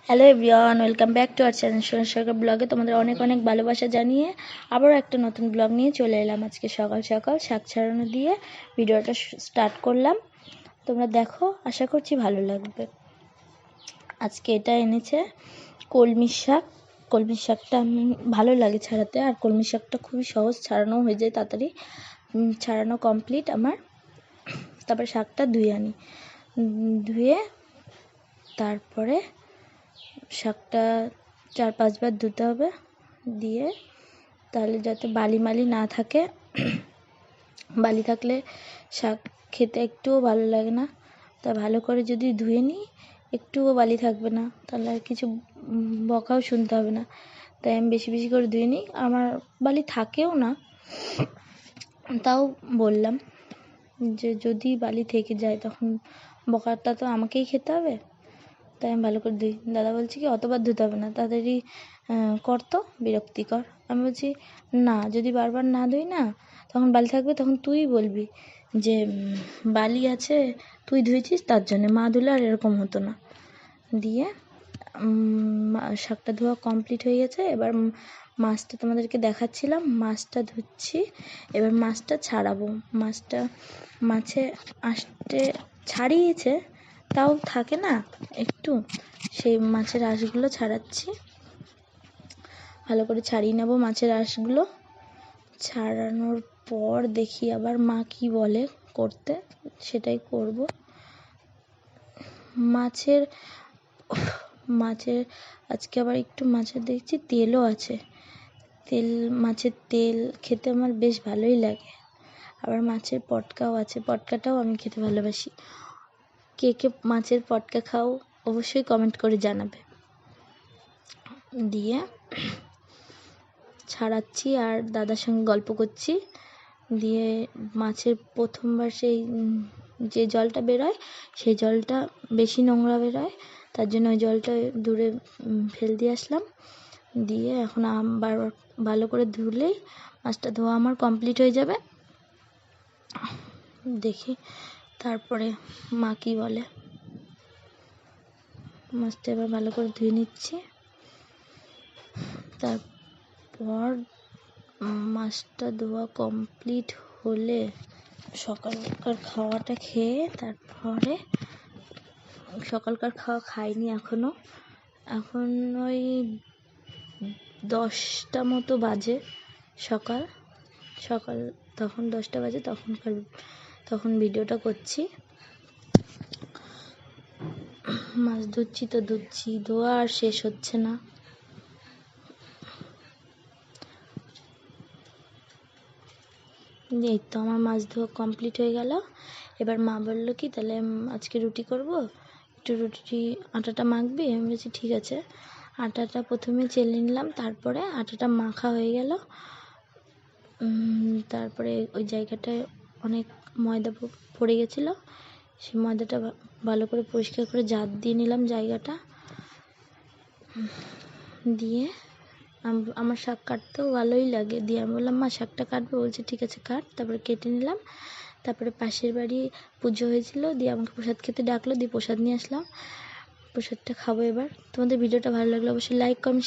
Hello everyone, welcome back to our channel সোনার সরকার ব্লগে। তোমাদের অনেক অনেক ভালোবাসা জানিয়ে আবারও একটা নতুন ব্লগ নিয়ে চলে এলাম। আজকে সকাল সকাল শাক ছাড়ানো দিয়ে ভিডিওটা স্টার্ট করলাম। তোমরা দেখো, আশা করছি ভালো লাগবে। আজকে এটা এনেছে কলমি শাক। কলমি শাকটা আমি ভালো লাগে ছাড়াতে, আর কলমি শাকটা খুবই সহজ, ছাড়ানো হয়ে যায় তাড়াতাড়ি। ছাড়ানো কমপ্লিট আমার। তারপরে শাকটা ধুয়ে আনি, ধুয়ে তারপরে শাকটা 4-5 বার ধুতে হবে, দিয়ে তাহলে যাতে বালি মালি না থাকে। বালি থাকলে শাক খেতে একটুও ভালো লাগে না। তা ভালো করে যদি ধুয়ে নিই, একটুও বালি থাকবে না, তাহলে আর কিছু বকাও শুনতে হবে না। তাই আমি বেশি বেশি করে ধুয়ে নিই। আমার বালি থাকেও না, তাও বললাম যে যদি বালি থেকে যায় তখন বকাটা তো আমাকেই খেতে হবে। তাই আমি ভালো করে ধুই। দাদা বলছে কি অতবার ধুতে হবে না, তাড়াতাড়ি করতো, বিরক্তিকর। আমি বলছি না, যদি বারবার না ধুই না, তখন বালি থাকবে, তখন তুই বলবি যে বালি আছে, তুই ধুয়েছিস তার জন্যে, মা ধুলে আর এরকম হতো না। দিয়ে শাকটা ধোয়া কমপ্লিট হয়ে গেছে। এবার মাছটা তোমাদেরকে দেখাচ্ছিলাম, মাছটা ধুচ্ছি। এবার মাছটা ছাড়াবো। মাছে আঁশটে ছাড়িয়েছে, তাও থাকে না একটু, সেই মাছের আঁশগুলো ছাড়াচ্ছি। ভালো করে ছাড়িয়ে নেব মাছের আঁশগুলো। ছাড়ানোর পর দেখি আবার মা কি বলে করতে, সেটাই করব। মাছের আজকে আবার একটু মাছের দেখছি তেলও আছে। মাছের তেল খেতে আমার বেশ ভালোই লাগে। আবার মাছের পটকাও আছে, পটকাটাও আমি খেতে ভালোবাসি। কে কে মাছের পটকা খাও অবশ্যই কমেন্ট করে জানাবে। দিয়ে ছাড়াচ্ছি আর দাদার সঙ্গে গল্প করছি। দিয়ে মাছের প্রথমবার সেই যে জলটা বেরোয়, সেই জলটা বেশি নোংরা বেরোয়, তার জন্য ওই জলটা দূরে ফেল দিয়ে আসলাম। দিয়ে এখন আবার ভালো করে ধুলেই মাছটা ধোয়া আমার কমপ্লিট হয়ে যাবে। দেখি তারপরে মা কি বলে। মাছটা এবার ভালো করে ধুয়ে নিচ্ছি। তারপর মাছটা ধোয়া কমপ্লিট হলে সকালকার খাওয়াটা খেয়ে, তারপরে সকালকার খাওয়া খাইনি এখনও। এখন ওই 10টা মতো বাজে। সকাল তখন 10টা বাজে, তখন ভিডিওটা করছি। মাছ ধুচ্ছি, ধোয়া আর শেষ হচ্ছে না। এই তো আমার মাছ ধোয়া কমপ্লিট হয়ে গেল। এবার মা বললো কি তাহলে আজকে রুটি করব, একটু আটাটা মাখবি। আমি বলছি ঠিক আছে। আটাটা প্রথমে চেলে নিলাম, তারপরে আটাটা মাখা হয়ে গেল। তারপরে ওই জায়গাটায় অনেক ময়দা পড়ে গেছিলো, সেই ময়দাটা ভালো করে পরিষ্কার করে জাত দিয়ে নিলাম জায়গাটা। দিয়ে আমার শাক কাটতেও ভালোই লাগে। দিয়ে আমি বললাম মা শাকটা কাটবে, বলছে ঠিক আছে কাট। তারপরে কেটে নিলাম। তারপরে পাশের বাড়ি পুজো হয়েছিল, দিয়ে আমাকে প্রসাদ খেতে ডাকলো, দিয়ে প্রসাদ নিয়ে আসলাম। প্রসাদটা খাবো এবার। তোমাদের ভিডিওটা ভালো লাগলে অবশ্যই লাইক কমেন্ট